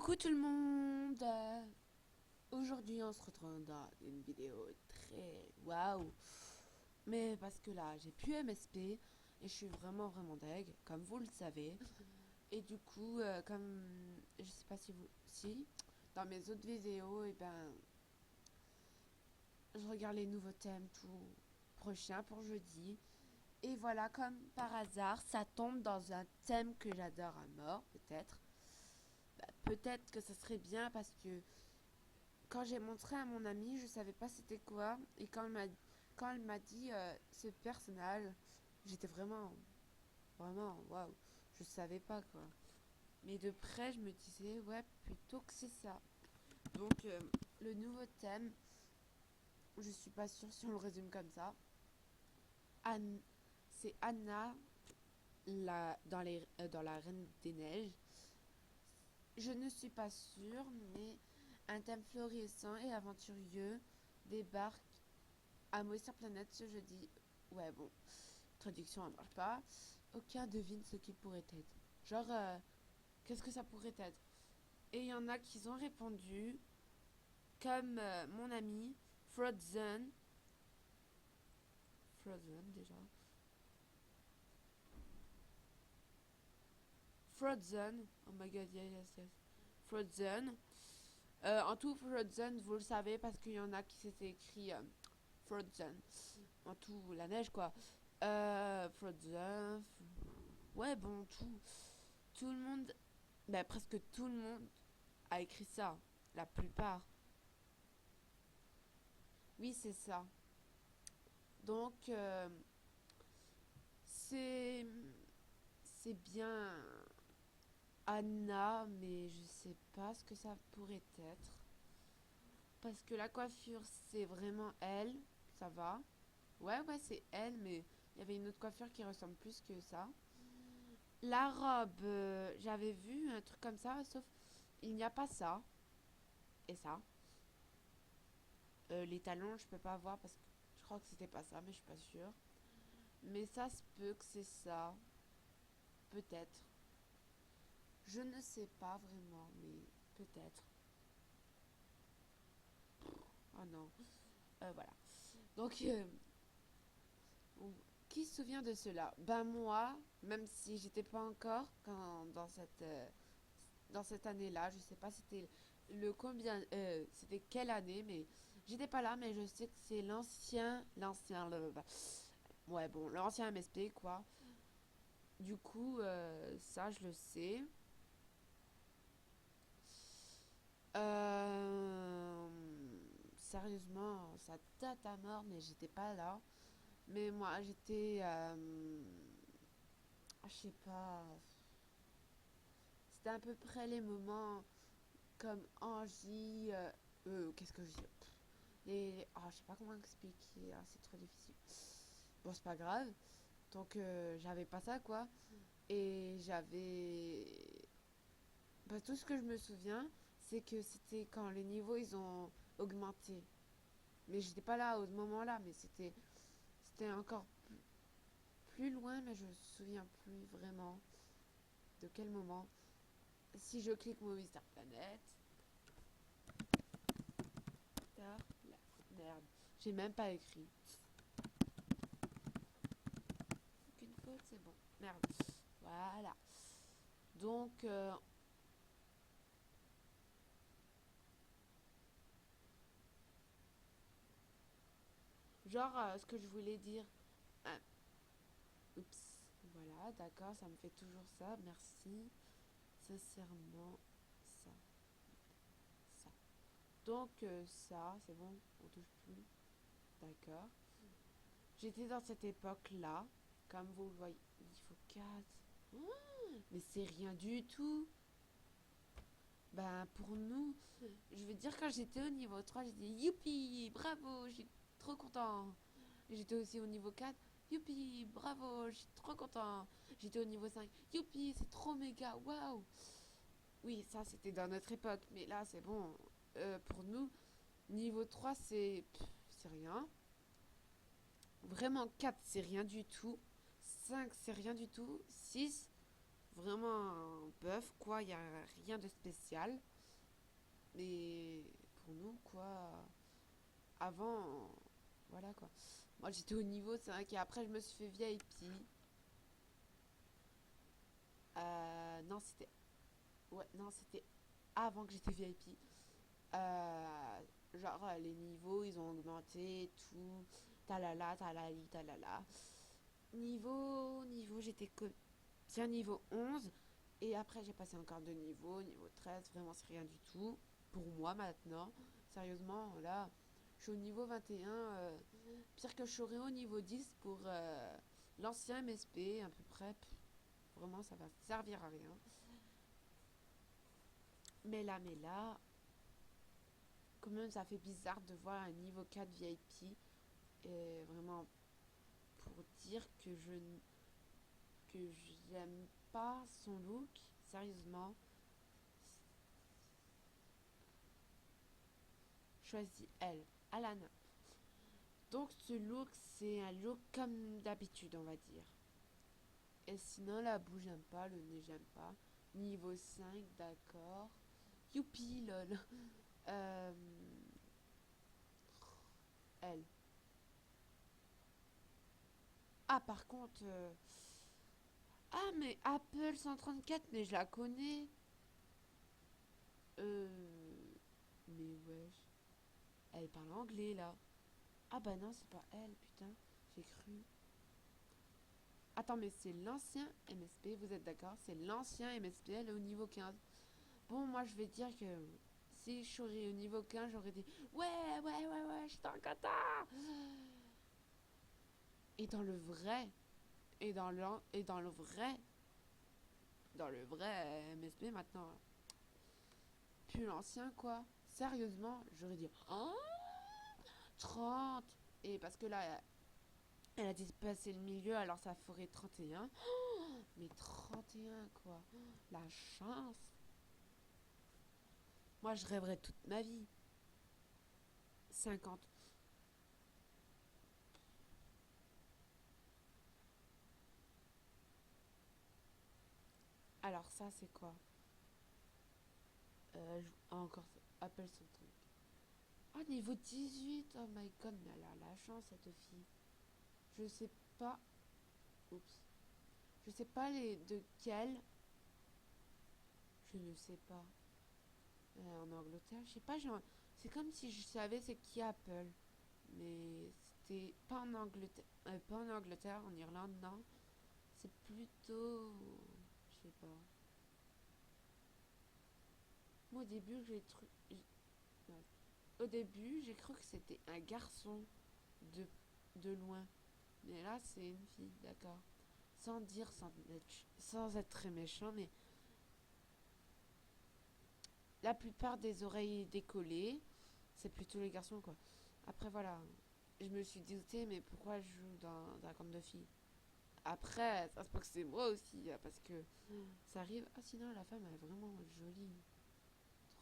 Coucou tout le monde. Aujourd'hui on se retrouve dans une vidéo très waouh. Mais parce que là j'ai plus MSP et je suis vraiment deg, comme vous le savez. Et du coup, comme je sais pas si vous... Si, dans mes autres vidéos, et ben je regarde les nouveaux thèmes tout prochain pour jeudi. Et voilà, comme par hasard, ça tombe dans un thème que j'adore à mort, peut-être. Peut-être que ça serait bien parce que quand j'ai montré à mon amie, je savais pas c'était quoi. Et quand elle m'a dit ce personnage, j'étais vraiment, waouh. Je savais pas quoi. Mais de près, je me disais, ouais, plutôt que c'est ça. Donc, le nouveau thème, je suis pas sûre si on le résume comme ça. Anne, c'est Anna dans la Reine des Neiges. Je ne suis pas sûre, mais un thème florissant et aventureux débarque à Moisir Planète ce jeudi. Ouais, bon, traduction, elle marche pas. Aucun devine ce qui pourrait être. Genre, qu'est-ce que ça pourrait être? Et il y en a qui ont répondu, comme mon ami Frozen. Frozen, déjà. Frozen. Oh my god, yes. Frozen. En tout, Frozen, vous le savez, parce qu'il y en a qui s'étaient écrit Frozen. En tout, la neige, quoi. Frozen. Ouais, bon, tout. Tout le monde, ben, presque tout le monde a écrit ça. La plupart. Oui, c'est ça. Donc, c'est c'est bien Anna, mais je sais pas ce que ça pourrait être. Parce que la coiffure, c'est vraiment elle. Ça va. Ouais, c'est elle, mais il y avait une autre coiffure qui ressemble plus que ça. La robe, j'avais vu un truc comme ça, sauf il n'y a pas ça. Et ça. Les talons, je peux pas voir parce que je crois que c'était pas ça, mais je suis pas sûre. Mais ça se peut que c'est ça. Peut-être. Je ne sais pas vraiment, mais peut-être. Oh non. Voilà. Donc, qui se souvient de cela? Ben moi, même si j'étais pas encore dans cette année-là, je sais pas c'était le combien, c'était quelle année, mais j'étais pas là, mais je sais que c'est ouais bon, l'ancien MSP quoi. Du coup, ça je le sais. Euh, Sérieusement, ça date à mort, mais j'étais pas là. Mais moi, j'étais, je sais pas, c'était à peu près les moments comme Angie, qu'est-ce que je dis? Je sais pas comment expliquer, ah, c'est trop difficile. Bon, c'est pas grave. Donc, j'avais pas ça, quoi. Et j'avais. Bah, tout ce que je me souviens, c'est que c'était quand les niveaux ils ont augmenté. Mais j'étais pas là au moment-là, mais c'était encore plus loin, mais je me souviens plus vraiment de quel moment. Si je clique Movie Star Planet, merde, j'ai même pas écrit. Aucune faute, c'est bon. Merde. Voilà. Donc, genre, ce que je voulais dire. Ah, oups. Voilà, d'accord, ça me fait toujours ça. Merci. Sincèrement, ça. Ça. Donc, ça, c'est bon, on touche plus. D'accord. J'étais dans cette époque-là. Comme vous le voyez. Il faut 4. Mais c'est rien du tout. Ben, pour nous, je veux dire, quand j'étais au niveau 3 j'ai dit youpi, bravo, je suis trop content. J'étais aussi au niveau 4 youpi, bravo, je suis trop content. J'étais au niveau 5 youpi, c'est trop méga, waouh. Oui, ça c'était dans notre époque, mais là c'est bon. Pour nous, niveau 3 c'est rien. Vraiment 4 c'est rien du tout. 5 c'est rien du tout. 6 vraiment un bœuf, quoi, il n'y a rien de spécial. Mais pour nous, quoi, avant, voilà quoi. Moi j'étais au niveau 5 et après je me suis fait VIP. Non, c'était. Ouais, non, c'était avant que j'étais VIP. Genre, les niveaux, ils ont augmenté, et tout. Talala, talali, talala. Niveau, j'étais que. C'est un niveau 11. Et après, j'ai passé encore deux niveaux. Niveau 13, vraiment, c'est rien du tout. Pour moi, maintenant. Sérieusement, là, je suis au niveau 21. Pire que je serais au niveau 10 pour l'ancien MSP, à peu près. Vraiment, ça va servir à rien. Mais là, quand même, ça fait bizarre de voir un niveau 4 VIP. Et vraiment, pour dire que j'aime pas son look, sérieusement, choisis elle, Alana. Donc ce look, c'est un look comme d'habitude, on va dire. Et sinon, la bouche, j'aime pas, le nez, j'aime pas. Niveau 5, d'accord. Youpi, lol. Euh, elle. Ah, par contre... Ah, mais Apple 134, mais je la connais. Euh... Mais wesh. Elle parle anglais, là. Ah bah non, c'est pas elle, putain. J'ai cru. Attends, mais c'est l'ancien MSP, vous êtes d'accord? C'est l'ancien MSP, elle est au niveau 15. Bon, moi, je vais dire que si je serais au niveau 15, j'aurais dit ouais, ouais, ouais, ouais, je suis un kata. Et dans le vrai, et dans le vrai MSP maintenant, plus l'ancien, quoi. Sérieusement, j'aurais dit oh, 30. Et parce que là, elle a dépassé le milieu, alors ça ferait 31. Mais 31 quoi. La chance. Moi, je rêverais toute ma vie. 50. Alors ça, c'est quoi? Encore Apple son truc. Ah, niveau 18. Oh my god, mais elle a la chance, cette fille. Je sais pas. Oups. Je sais pas les de quelle. Je ne sais pas. En Angleterre, je sais pas. C'est comme si je savais c'est qui Apple. Mais c'était pas en Angleterre. Pas en Angleterre, en Irlande, non. C'est plutôt. Je sais pas. Moi, au début, ouais. Au début, j'ai cru que c'était un garçon de, de loin. Mais là, c'est une fille, d'accord. Sans dire, sans être très méchant, mais la plupart des oreilles décollées, c'est plutôt les garçons, quoi. Après, voilà. Je me suis doutée, mais pourquoi je joue dans un camp de filles? Après, ça se peut que c'est moi aussi, parce que ça arrive. Ah, sinon, la femme, elle est vraiment jolie.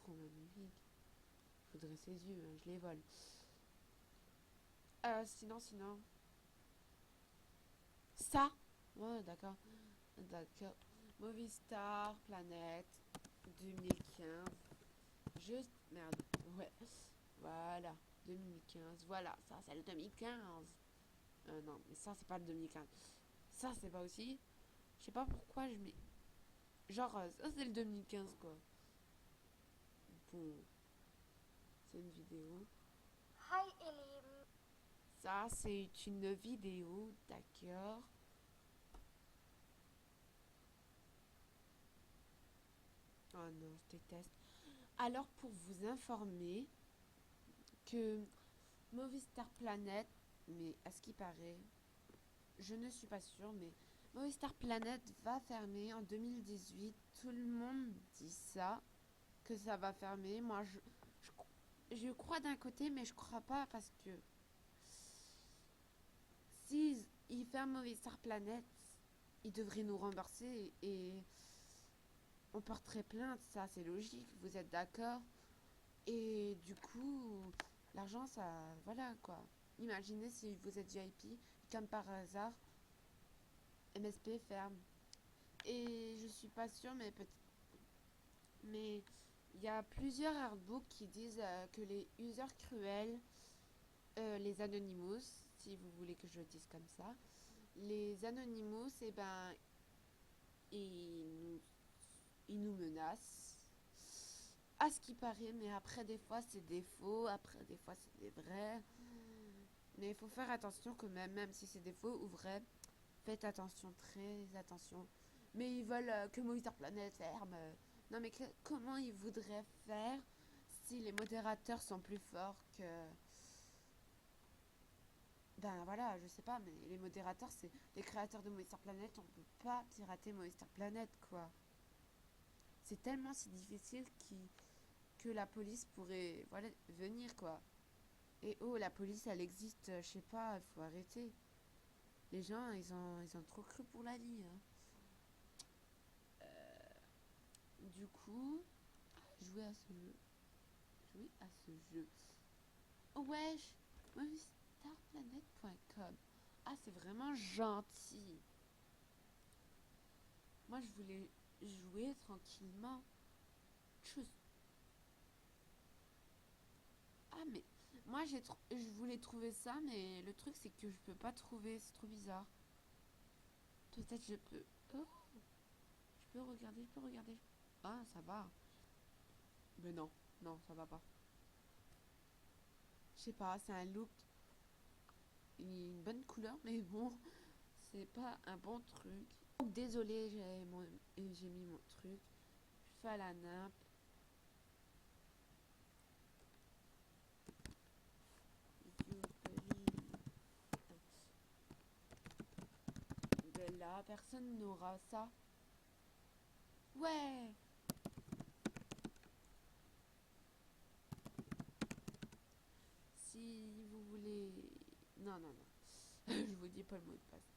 Trop magnifique. Je voudrais ses yeux, hein, je les vole. Sinon. Ça. Ouais, d'accord. D'accord. Movistar, Planète, 2015. Juste. Merde. Ouais. Voilà. 2015. Voilà. Ça, c'est le 2015. Non, mais ça, c'est pas le 2015. Ça, c'est pas aussi. Je sais pas pourquoi je mets. Genre, ça, c'est le 2015, quoi. Bon, c'est une vidéo. Hi Elim. Ça, c'est une vidéo, d'accord. Oh non, je déteste. Alors, pour vous informer que Movistar Planet, mais à ce qui paraît, je ne suis pas sûre, mais Movistar Planet va fermer en 2018. Tout le monde dit ça, que ça va fermer. Moi, je crois d'un côté, mais je crois pas parce que si ils ferment Movistar Planet, ils devraient nous rembourser et on porterait plainte. Ça, c'est logique. Vous êtes d'accord? Et du coup, l'argent, ça. Voilà quoi. Imaginez si vous êtes VIP, comme par hasard, MSP ferme. Et je suis pas sûre, mais peut-être. Mais Il y a plusieurs artbooks qui disent que les users cruels, les Anonymous, si vous voulez que je le dise comme ça, les Anonymous, eh ben, ils ils nous menacent. À ce qui paraît, mais après des fois c'est des faux, après des fois c'est des vrais. Mais il faut faire attention quand même, même si c'est des faux ou vrais. Faites attention, très attention. Mais ils veulent que Movistar Planet ferme. Non mais comment ils voudraient faire si les modérateurs sont plus forts que... Ben voilà, je sais pas, mais les modérateurs, c'est les créateurs de Movistar Planet, on peut pas pirater Movistar Planet, quoi. C'est tellement si difficile que la police pourrait voilà, venir, quoi. Et oh, la police, elle existe, je sais pas, il faut arrêter. Les gens, ils ont trop cru pour la vie, hein. Du coup, jouer à ce jeu. Jouer à ce jeu. Oh, wesh, movistarplanet.com. Ah, c'est vraiment gentil. Moi, je voulais jouer tranquillement. Tchuss. Ah, mais moi, je voulais trouver ça, mais le truc, c'est que je peux pas trouver. C'est trop bizarre. Peut-être je peux. Oh, je peux regarder, je peux regarder. Ah, ça va. Mais non, non, ça va pas. Je sais pas, c'est un look, une bonne couleur, mais bon, c'est pas un bon truc. Donc, désolé, j'ai mis mon truc. Je fais à la nappe. De là, personne n'aura ça. Ouais. Si vous voulez... Non, non, non. Je vous dis pas le mot de passe.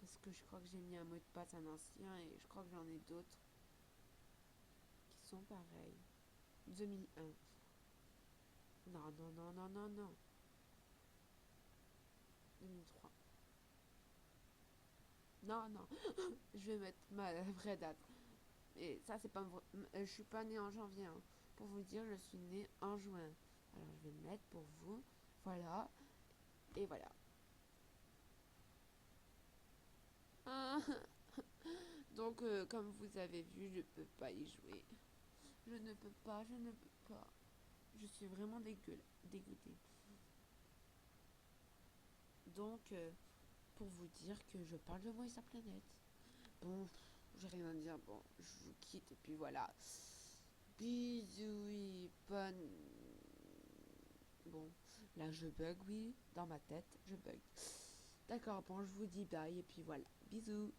Parce que je crois que j'ai mis un mot de passe, un ancien, et je crois que j'en ai d'autres qui sont pareils. 2001. Non, non, non, non, non, non. 2003. Non, non. Je vais mettre ma vraie date. Et ça, c'est pas vrai. Je suis pas née en janvier, hein. Pour vous dire, je suis née en juin. Alors, je vais le mettre pour vous. Voilà. Et voilà. Ah. Donc, comme vous avez vu, je peux pas y jouer. Je ne peux pas, je ne peux pas. Je suis vraiment dégoûtée. Donc, pour vous dire que je parle de moi et sa planète. Bon, j'ai rien à dire. Bon, je vous quitte et puis voilà. Bisous, bonne... Bon, là je bug, oui. Dans ma tête, je bug. D'accord, bon, je vous dis bye et puis voilà. Bisous.